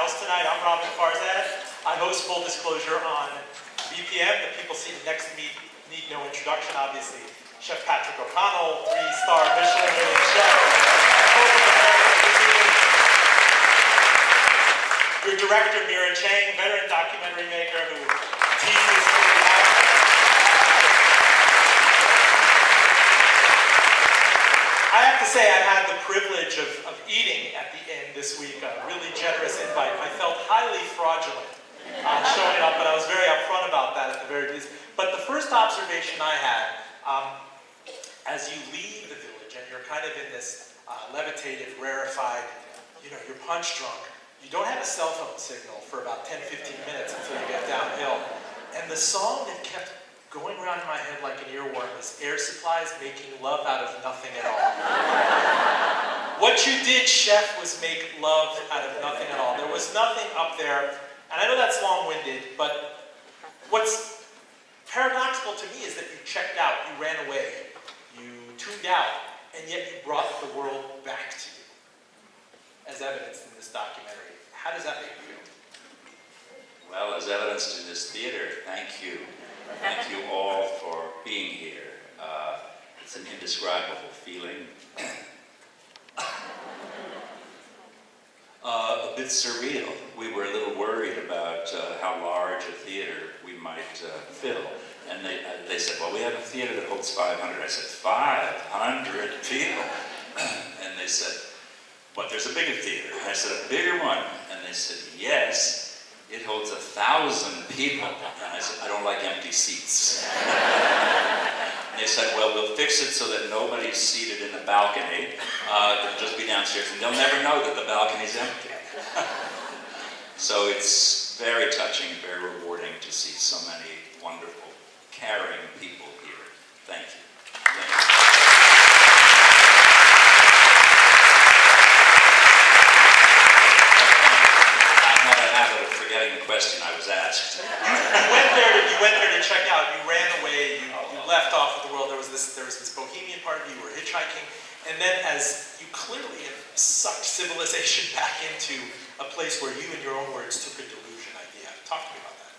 house tonight. I'm Roben Farzad. I host Full Disclosure on VPM. The people seated next to me need no introduction, obviously. Chef Patrick O'Connell, 3-star Michelin rated chef. Your director, Mira Chang, veteran documentary maker who teaches I have to say I had the privilege of eating at the end this week, a really generous invite. I felt highly fraudulent showing up, but I was very upfront about that at the very least. But the first observation I had, as you leave the village and you're kind of in this levitated, rarefied, you're punch drunk, you don't have a cell phone signal for about 10-15 minutes until you get downhill. And the song that kept going around in my head like an earworm is Air Supply's Making Love Out of Nothing at All. What you did, chef, was make love out of nothing at all. There was nothing up there, and I know that's long-winded, but what's paradoxical to me is that you checked out, you ran away, you tuned out, and yet you brought the world back to you, as evidenced in this documentary. How does that make you feel? Well, as evidenced in this theater, thank you. Thank you all for being here. It's an indescribable feeling. A bit surreal. We were a little worried about how large a theater we might fill. And they said, well, we have a theater that holds 500. I said, 500 people? And they said, but there's a bigger theater. I said, a bigger one? And they said, yes. It holds 1,000 people. And I said, I don't like empty seats. And they said, well, we'll fix it so that nobody's seated in the balcony. It'll just be downstairs, and they'll never know that the balcony's empty. So it's very touching, very rewarding to see so many wonderful, caring people here. Thank you. Thank you. Question I was asked. You went there to check out. You ran away. You left off with the world. There was this bohemian part of you. You were hitchhiking, and then as you clearly have sucked civilization back into a place where you, in your own words, took a delusion idea. Talk to me about that.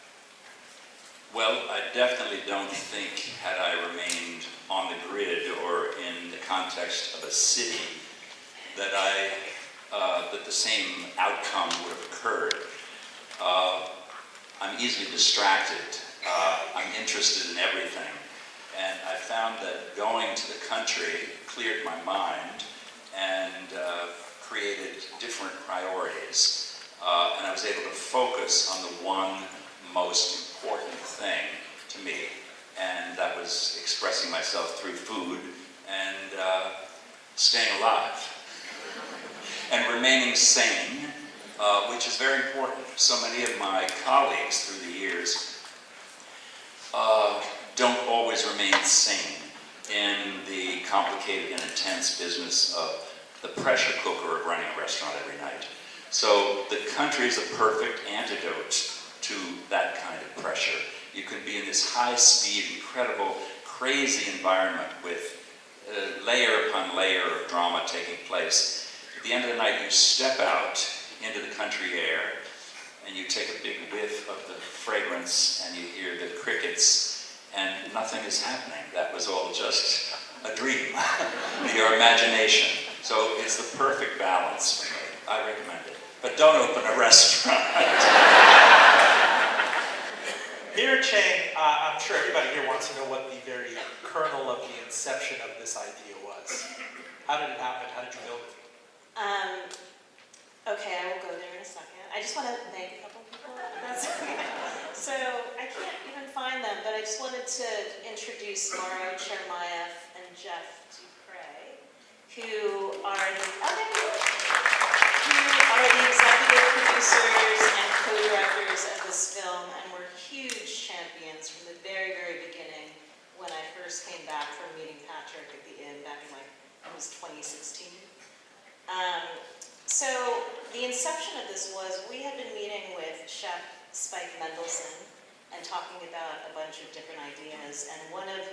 Well, I definitely don't think had I remained on the grid or in the context of a city that that the same outcome would have occurred. I'm easily distracted. I'm interested in everything. And I found that going to the country cleared my mind and created different priorities. And I was able to focus on the one most important thing to me. And that was expressing myself through food and staying alive. And remaining sane. Which is very important. So many of my colleagues through the years don't always remain sane in the complicated and intense business of the pressure cooker of running a restaurant every night. So the country is a perfect antidote to that kind of pressure. You can be in this high-speed, incredible, crazy environment with layer upon layer of drama taking place. At the end of the night, you step out into the country air, and you take a big whiff of the fragrance, and you hear the crickets, and nothing is happening. That was all just a dream, your imagination. So it's the perfect balance for me. I recommend it. But don't open a restaurant. Mira Chang, I'm sure everybody here wants to know what the very kernel of the inception of this idea was. How did it happen? How did you build it? Okay, I will go there in a second. I just want to thank a couple people. That's okay. So I can't even find them, but I just wanted to introduce Mauro Chermayeff and Jeff Dupre, who are the executive producers and co-directors of this film, and were huge champions from the very, very beginning when I first came back from meeting Patrick at the inn back in it was 2016. So the inception of this was we had been meeting with Chef Spike Mendelsohn and talking about a bunch of different ideas, and one of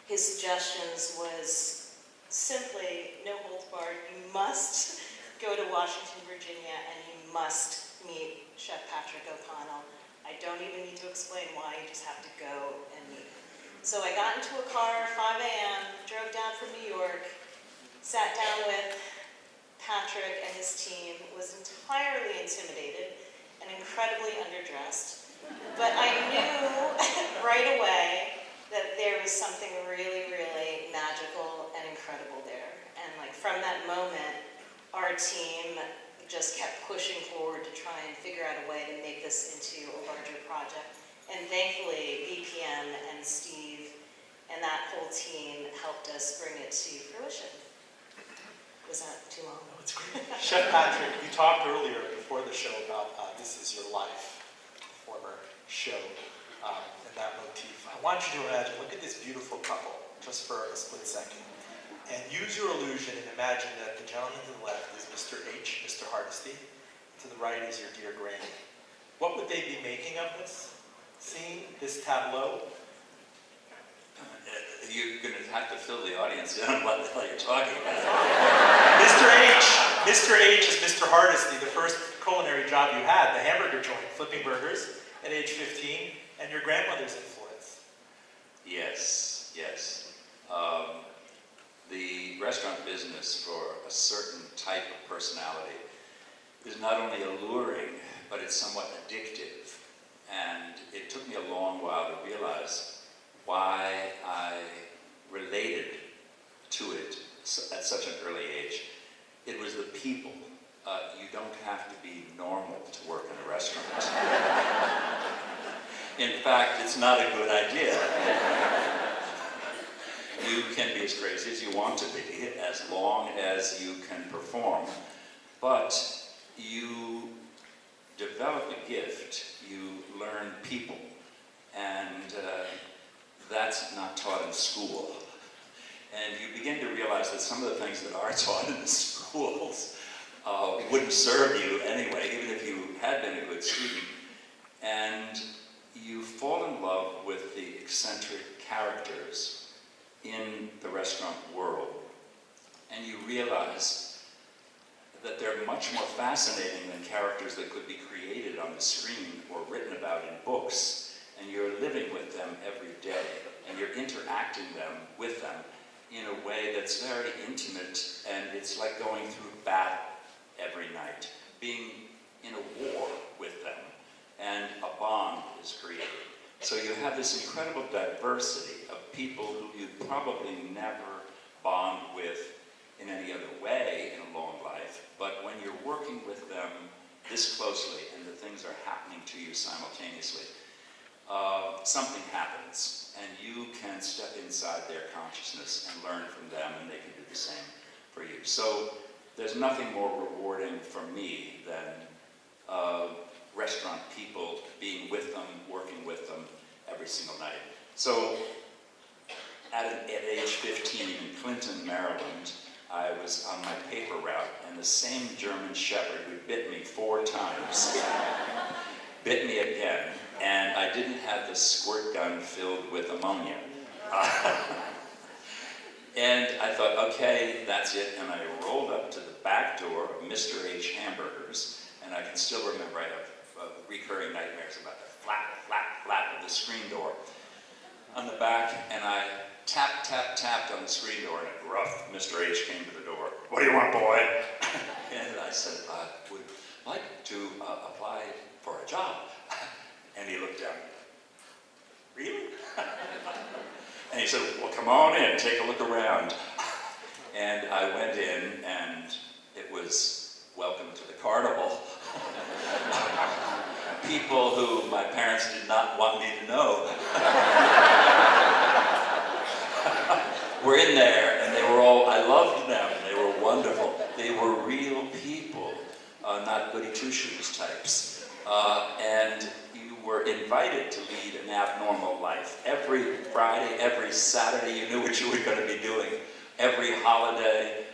his suggestions was simply, no holds barred, you must go to Washington, Virginia, and you must meet Chef Patrick O'Connell. I don't even need to explain why, you just have to go and meet. So I got into a car, 5 a.m., drove down from New York, sat down with Patrick and his team, was entirely intimidated and incredibly underdressed. But I knew right away that there was something really, really magical and incredible there. And like from that moment, our team just kept pushing forward to try and figure out a way to make this into a larger project. And thankfully, BPM and Steve and that whole team helped us bring it to fruition. Was that too long? No, it's great. Chef Patrick, you talked earlier before the show about This Is Your Life, the former show, and that motif. I want you to imagine, look at this beautiful couple, just for a split second, and use your illusion and imagine that the gentleman to the left is Mr. H, Mr. Hardesty, to the right is your dear granny. What would they be making of this scene, this tableau? You're going to have to fill the audience in on what the hell you're talking about. Mr. H is Mr. Hardesty, the first culinary job you had, the hamburger joint, flipping burgers at age 15, and your grandmother's influence. Yes, yes. The restaurant business for a certain type of personality is not only alluring, but it's somewhat addictive. And it took me a long while to realize why I related to it at such an early age. It was the people. You don't have to be normal to work in a restaurant. In fact, it's not a good idea. You can be as crazy as you want to be, as long as you can perform. But you develop a gift, you learn people, and that's not taught in school. And you begin to realize that some of the things that are taught in the schools wouldn't serve you anyway, even if you had been a good student. And you fall in love with the eccentric characters in the restaurant world. And you realize that they're much more fascinating than characters that could be created on the screen or written about in books. And you're living with them every day, and you're interacting with them in a way that's very intimate, and it's like going through battle every night, being in a war with them, and a bond is created. So you have this incredible diversity of people who you'd probably never bond with in any other way in a long life, but when you're working with them this closely and the things are happening to you simultaneously, something happens, and you can step inside their consciousness and learn from them, and they can do the same for you. So there's nothing more rewarding for me than restaurant people, being with them, working with them every single night. So at age 15 in Clinton, Maryland, I was on my paper route, and the same German Shepherd who bit me 4 times bit me again, and I didn't have the squirt gun filled with ammonia. And I thought, okay, that's it, and I rolled up to the back door of Mr. H Hamburgers, and I can still remember I have recurring nightmares about the flap, flap, flap of the screen door on the back, and I tapped on the screen door, and a gruff Mr. H came to the door. "What do you want, boy?" And I said, "I would like to apply for a job." And he looked down. "Really?" And he said, "Well, come on in, take a look around." And I went in, and it was welcome to the carnival. People who my parents did not want me to know were in there, and they were all, I loved them, they were wonderful. They were real people, not goody two-shoes types. And you were invited to lead an abnormal life. Every Friday, every Saturday, you knew what you were going to be doing. Every holiday,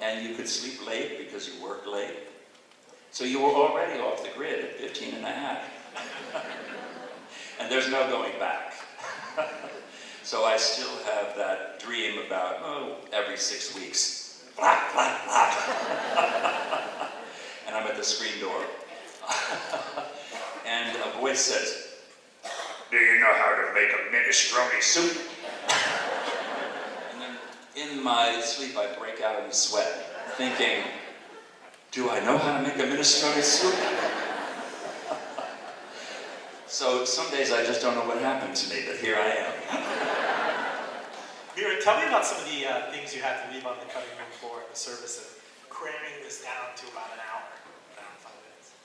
and you could sleep late because you worked late. So you were already off the grid at 15 and a half. And there's no going back. So I still have that dream about, every 6 weeks, flap, flap, flap. And I'm at the screen door. And a voice says, "Do you know how to make a minestrone soup?" And then in my sleep I break out in sweat, thinking, do I know how to make a minestrone soup? So some days I just don't know what happened to me, but here I am. Mira, tell me about some of the things you had to leave on the cutting room floor in the service of cramming this down to about an hour and 5 minutes.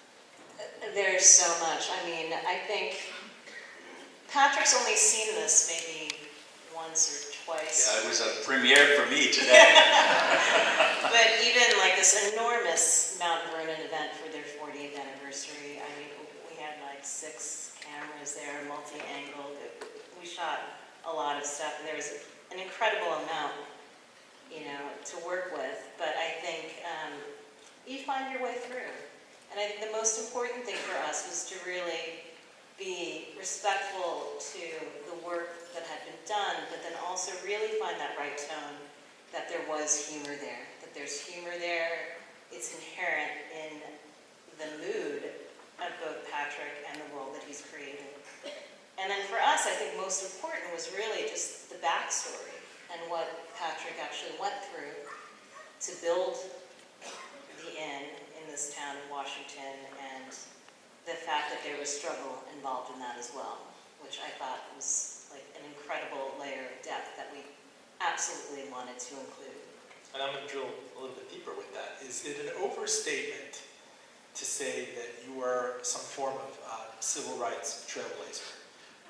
There's so much. I mean, I think Patrick's only seen this maybe once or twice. Yeah, it was a premiere for me today. But even like this enormous Mount Vernon event for their 40th anniversary, I mean, we had like 6 cameras there, multi-angled. We shot a lot of stuff, and there was an incredible amount, you know, to work with. But I think you find your way through. And I think the most important thing for us was to really be respectful to the work that had been done, but then also really find that right tone, that there was humor there, that there's humor there. It's inherent in the mood of both Patrick and the world that he's created. And then for us, I think most important was really just the backstory and what Patrick actually went through to build the inn in this town of Washington, and the fact that there was struggle involved in that as well, which I thought was like an incredible layer of depth that we absolutely wanted to include. And I'm going to drill a little bit deeper with that. Is it an overstatement to say that you were some form of civil rights trailblazer?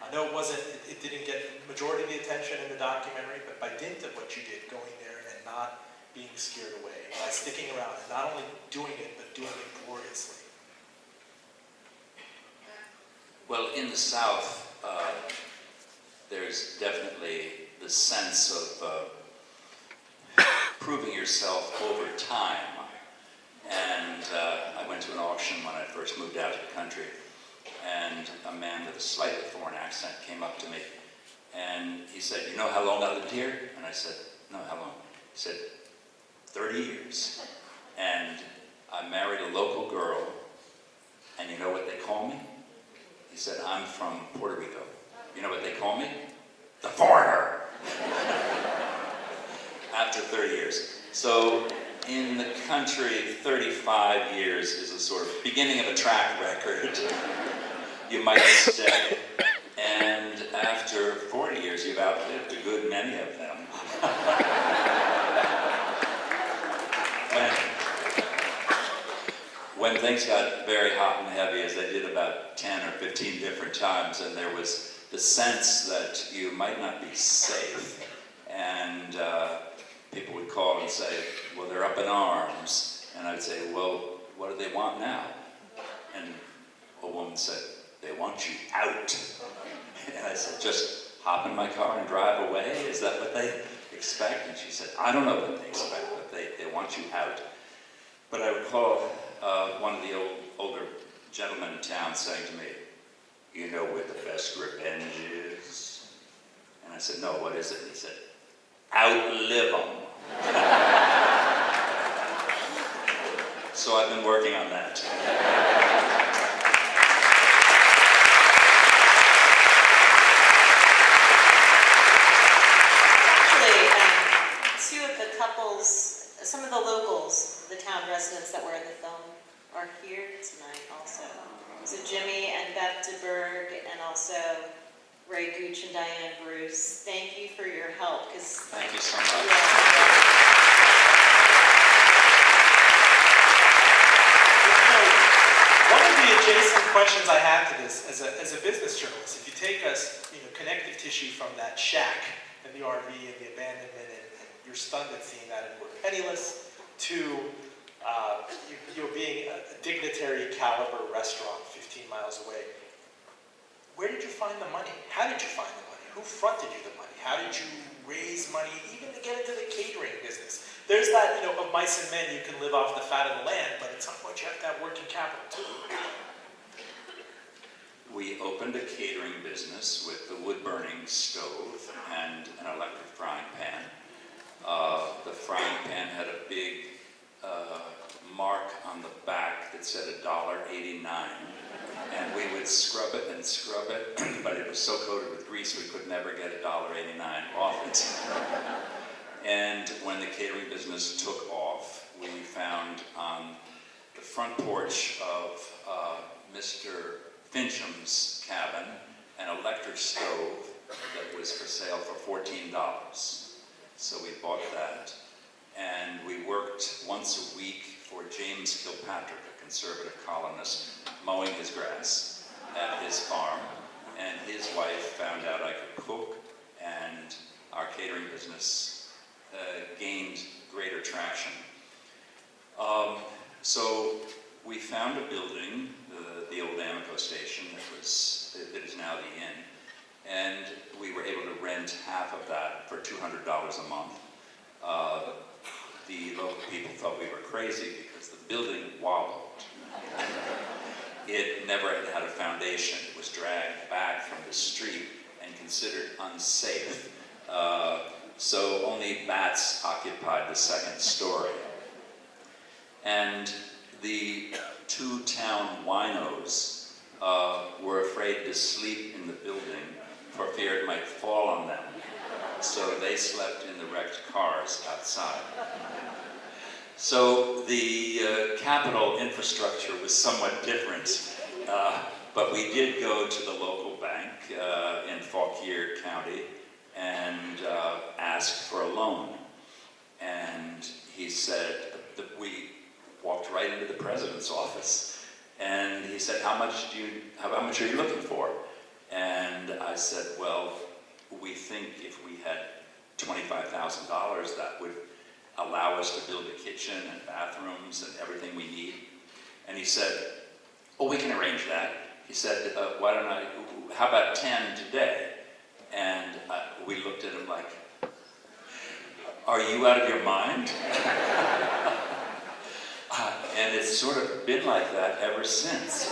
I know it didn't get majority of the attention in the documentary, but by dint of what you did, going there and not being scared away, by sticking around and not only doing it, but doing it gloriously. Well, in the South, there's definitely the sense of proving yourself over time. And I went to an auction when I first moved out to the country, and a man with a slightly foreign accent came up to me, and he said, "You know how long I lived here?" And I said, "No, how long?" He said, 30 years. And I married a local girl, and you know what they call me? He said, "I'm from Puerto Rico." You know what they call me? The foreigner. After 30 years. So in the country, 35 years is a sort of beginning of a track record. You might stay. And after 40 years, you've outlived a good many of them. When things got very hot and heavy, as they did about 10 or 15 different times, and there was the sense that you might not be safe, and people would call and say, "Well, they're up in arms," and I'd say, "Well, what do they want now?" And a woman said, "They want you out." And I said, "Just hop in my car and drive away? Is that what they expect?" And she said, "I don't know what they expect, but they want you out." But I recall one of the older gentlemen in town saying to me, "You know where the best revenge is?" And I said, "No, what is it?" And he said, "Outlive them." So I've been working on that. Two of the couples, some of the locals, the town residents that were in the film, are here tonight also. So Jimmy and Beth DeBerg, and also Ray Gooch and Diane Bruce. Thank you for your help. Thank you so much. One of the adjacent questions I have to this, as a business journalist, if you take us, connective tissue from that shack and the RV and the abandonment, and you're stunned at seeing that, and we're penniless, to being a dignitary caliber restaurant 15 miles away. Where did you find the money? How did you find the money? Who fronted you the money? How did you raise money even to get into the catering business? There's that, of mice and men, you can live off the fat of the land, but at some point you have to have working capital too. We opened a catering business with the wood-burning stove and an electric frying pan. The frying pan had a big mark on the back that said $1.89. And we would scrub it and scrub it, but it was so coated with grease we could never get $1.89 off it. And when the catering business took off, we found on the front porch of Mr. Fincham's cabin an electric stove that was for sale for $14. So we bought that. And we worked once a week for James Kilpatrick, a conservative columnist, mowing his grass at his farm. And his wife found out I could cook, and our catering business gained greater traction. So we found a building, the old Amico station, that is now the inn, and we were able to rent half of that for $200 a month. The local people thought we were crazy because the building wobbled. It never had a foundation. It was dragged back from the street and considered unsafe. So only bats occupied the second story. And the two town winos were afraid to sleep in the building for fear it might fall on them. So they slept in the wrecked cars outside. So the capital infrastructure was somewhat different, but we did go to the local bank in Fauquier County and asked for a loan. And he said, we walked right into the president's office, and he said, how much are you looking for? And I said, well, we think if we had $25,000, that would allow us to build a kitchen and bathrooms and everything we need. And he said, oh, we can arrange that. He said, how about 10 today? And we looked at him like, are you out of your mind? And it's sort of been like that ever since.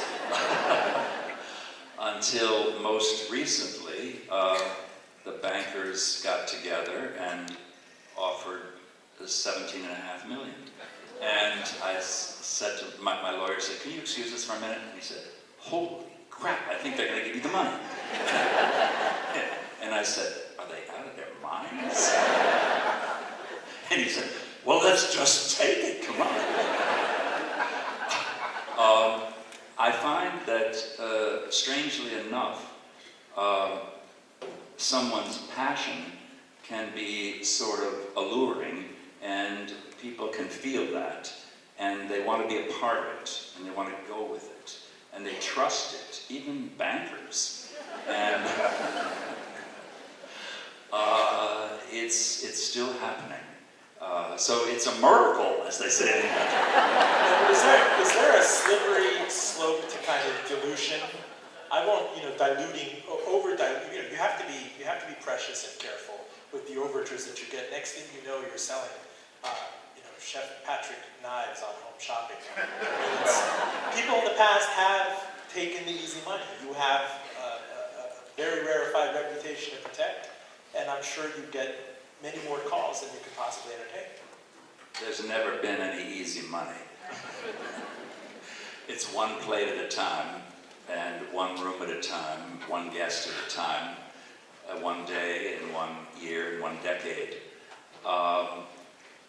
Until most recently, the bankers got together and offered $17.5 million. And I said to my lawyer, said, can you excuse us for a minute? And he said, holy crap, I think they're going to give you the money. And I said, are they out of their minds? And he said, well, let's just take it, come on. I find that, strangely enough, someone's passion can be sort of alluring, and people can feel that, and they want to be a part of it, and they want to go with it, and they trust it, even bankers. And it's still happening. So it's a miracle, as they say. Is there a slippery slope to kind of dilution? I won't, diluting, over-diluting. You have to be precious and careful with the overtures that you get. Next thing you know, you're selling, Chef Patrick knives on Home Shopping. People in the past have taken the easy money. You have a very rarefied reputation to protect, and I'm sure you get many more calls than you could possibly entertain. There's never been any easy money. It's one plate at a time, and one room at a time, one guest at a time, one day and 1 year and 1 decade.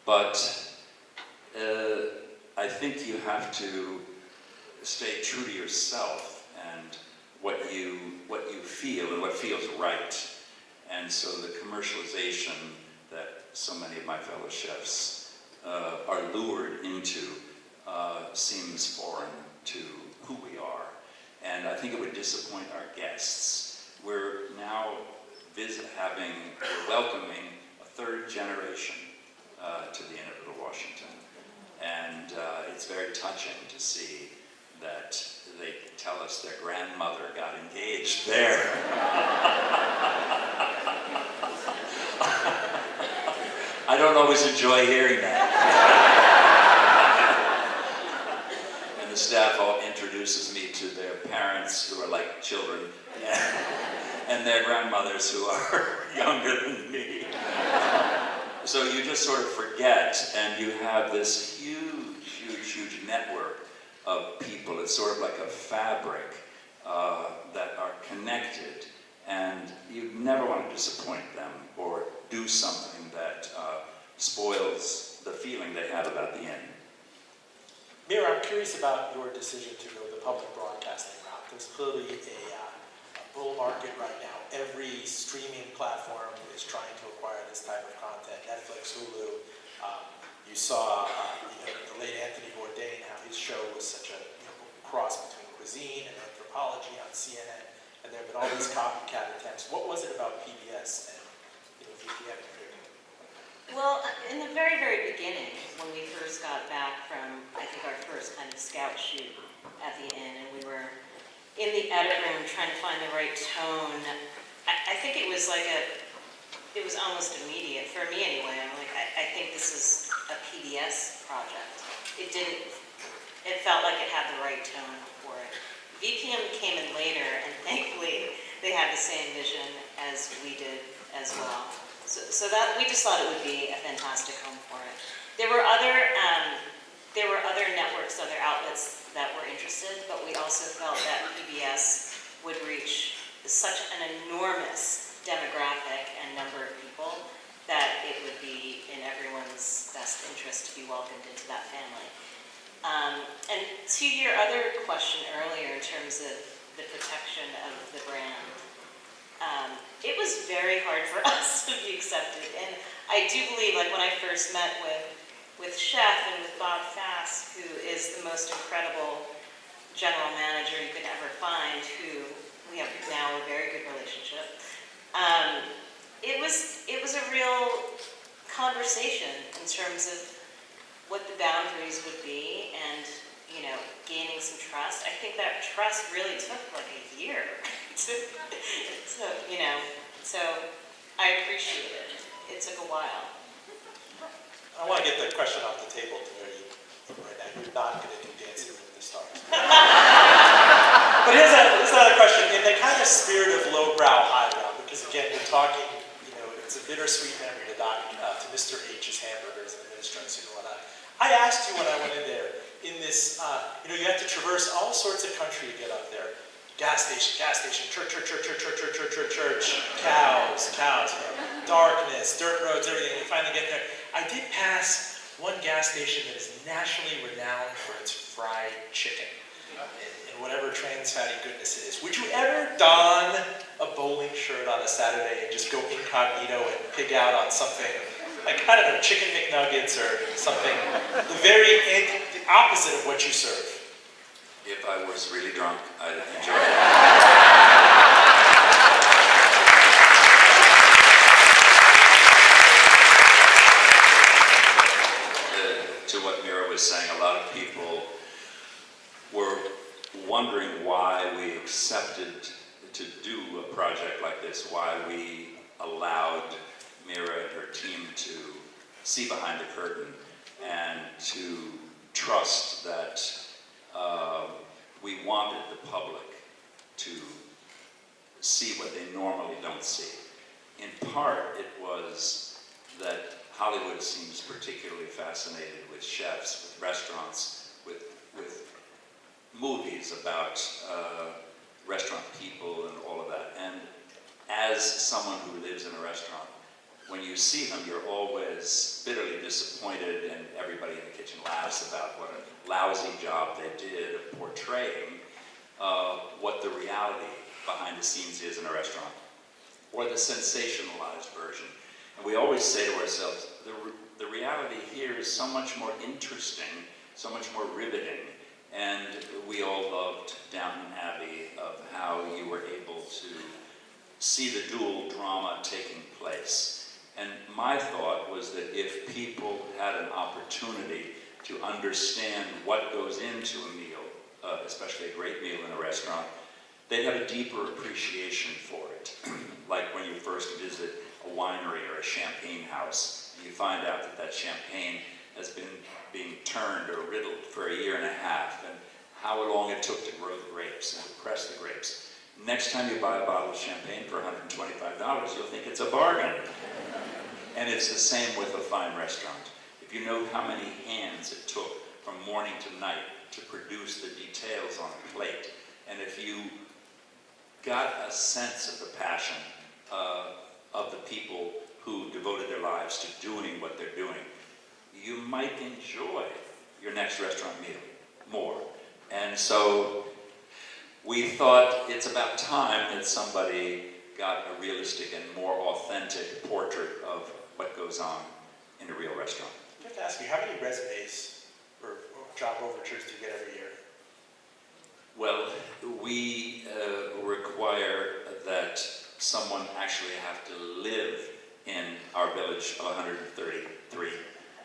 But I think you have to stay true to yourself and what you feel and what feels right. And so the commercialization that so many of my fellow chefs are lured into seems foreign to who we are. And I think it would disappoint our guests. We're now welcoming a third generation to the Inn of Little Washington. And it's very touching to see that they tell us their grandmother got engaged there. I don't always enjoy hearing that. And the staff all introduces me to their parents who are like children, and their grandmothers who are younger than me. So you just sort of forget, and you have this huge, huge, huge network of people. It's sort of like a fabric that are connected, and you never want to disappoint them or do something that spoils the feeling they have about the end. Mira, I'm curious about your decision to go the public broadcasting route. There's clearly a bull market right now. Every streaming platform is trying to acquire this type of content. Netflix, Hulu. You saw the late Anthony Bourdain, how his show was such a cross between cuisine and anthropology on CNN, and there have been all these copycat attempts. What was it about PBS and VPN? Well, in the very, very beginning, when we first got back from, I think, our first kind of scout shoot at the inn, and we were in the edit room trying to find the right tone, I think it was it was almost immediate, for me anyway. I'm like, I think this is a PBS project. It felt like it had the right tone for it. VPM came in later, and thankfully, they had the same vision as we did as well. So that we just thought it would be a fantastic home for it. There were other networks, other outlets that were interested, but we also felt that PBS would reach such an enormous demographic and number of people that it would be in everyone's best interest to be welcomed into that family. And to your other question earlier in terms of the protection of the brand, it was very hard for us to be accepted. And I do believe, like when I first met with Chef and with Bob Fass, who is the most incredible general manager you could ever find, who we have now a very good relationship, it was a real conversation in terms of what the boundaries would be and, gaining some trust. I think that trust really took like a year so I appreciate it. It took a while. I want to get the question off the table to where right now you're not going to do Dancing with the Stars. But here's another question. In the kind of spirit of lowbrow, highbrow, because again, we're talking, it's a bittersweet memory to Mr. H's hamburgers and the ministrants and whatnot. I asked you when I went in there, in this, you have to traverse all sorts of country to get up there. Gas station, church, cows, darkness, dirt roads, everything. You finally get there. I did pass one gas station that is nationally renowned for its fried chicken and whatever trans fatty goodness it is. Would you ever don a bowling shirt on a Saturday and just go incognito and pig out on something like, I don't know, chicken McNuggets or something, the opposite of what you serve? If I was really drunk, I'd enjoy it. To what Mira was saying, a lot of people were wondering why we accepted to do a project like this, why we allowed Mira and her team to see behind the curtain and to trust that we wanted the public to see what they normally don't see. In part, it was that Hollywood seems particularly fascinated with chefs, with restaurants, with movies about restaurant people and all of that. And as someone who lives in a restaurant, when you see them, you're always bitterly disappointed, and everybody in the kitchen laughs about what a lousy job they did of portraying what the reality behind the scenes is in a restaurant, or the sensationalized version. And we always say to ourselves, the reality here is so much more interesting, so much more riveting, and we all loved Downton Abbey, of how you were able to see the dual drama taking place. And my thought was that if people had an opportunity to understand what goes into a meal, especially a great meal in a restaurant, they'd have a deeper appreciation for it. Like when you first visit a winery or a champagne house, and you find out that champagne has been being turned or riddled for a year and a half, and how long it took to grow the grapes and to press the grapes. Next time you buy a bottle of champagne for $125, you'll think it's a bargain. And it's the same with a fine restaurant. If you know how many hands it took from morning to night to produce the details on a plate. And if you got a sense of the passion of the people who devoted their lives to doing what they're doing, you might enjoy your next restaurant meal more. And so we thought it's about time that somebody got a realistic and more authentic portrait of what goes on in a real restaurant. I have to ask you, how many resumes or job overtures do you get every year? Well, we require that someone actually have to live in our village of 133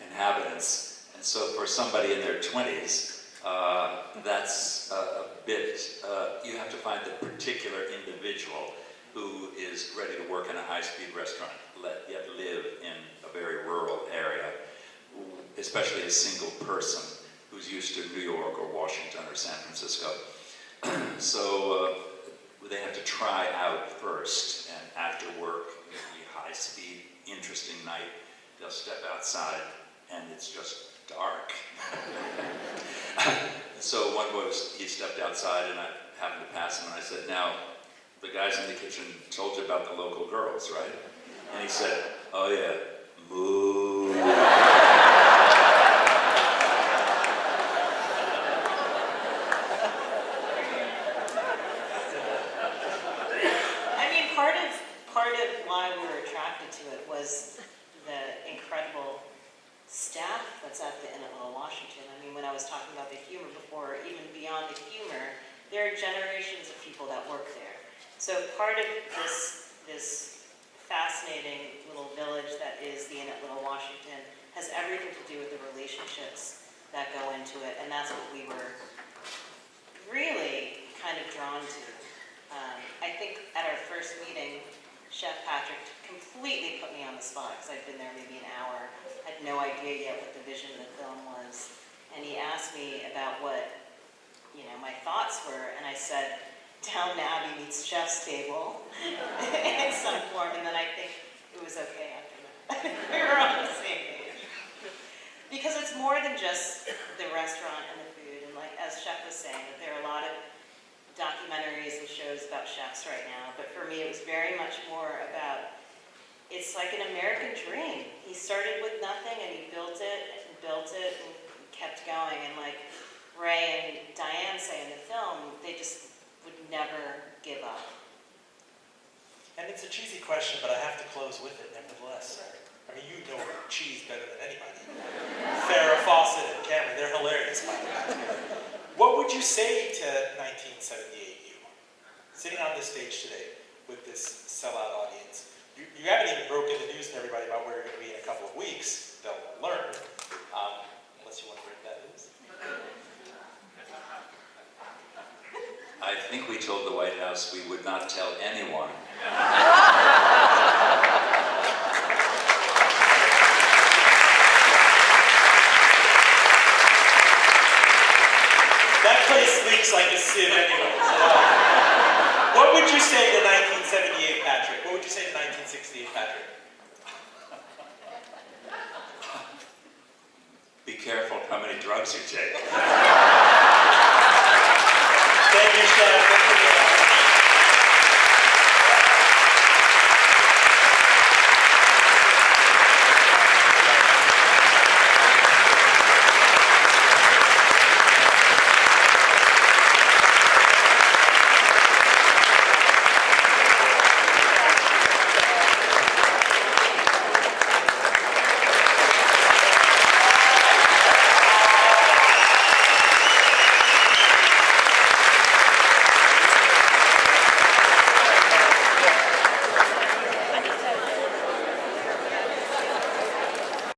inhabitants. And so for somebody in their 20s, that's a bit, you have to find the particular individual who is ready to work in a high-speed restaurant, yet live in a very rural area, especially a single person who's used to New York or Washington or San Francisco. So they have to try out first, and after work, maybe high-speed, interesting night, they'll step outside and it's just dark. So one boy, he stepped outside and I happened to pass him and I said, now, the guys in the kitchen told you about the local girls, right? And he said, oh yeah, moo. I mean, part of why we were attracted to it was the incredible staff that's at the Inn at Little Washington. I mean, when I was talking about the humor before, even beyond the humor, there are generations of people that work there. So part of this fascinating little village that is the Inn at Little Washington has everything to do with the relationships that go into it, and that's what we were really kind of drawn to. I think at our first meeting, Chef Patrick completely put me on the spot because I'd been there maybe an hour, had no idea yet what the vision of the film was, and he asked me about what, my thoughts were, and I said, Downton Abbey meets Chef's Table in some form, and then I think it was okay after that. We were on the same page. Because it's more than just the restaurant and the food, and like as Chef was saying, that there are a lot of documentaries and shows about chefs right now, but for me it was very much more about, it's like an American dream. He started with nothing and he built it and kept going, and like Ray and Diane say in the film, they just would never give up. And it's a cheesy question, but I have to close with it nevertheless. I mean, you know cheese better than anybody. Farrah Fawcett and Cameron, they're hilarious, by the way. What would you say to 1978 you, sitting on this stage today with this sellout audience? You haven't even broken the news to everybody about where you're going to be in a couple of weeks. They'll learn, unless you want to break that news. I think we told the White House we would not tell anyone. That place leaks like a sieve anyway. So, what would you say to 1978 Patrick? What would you say to 1968 Patrick? Be careful how many drugs you take.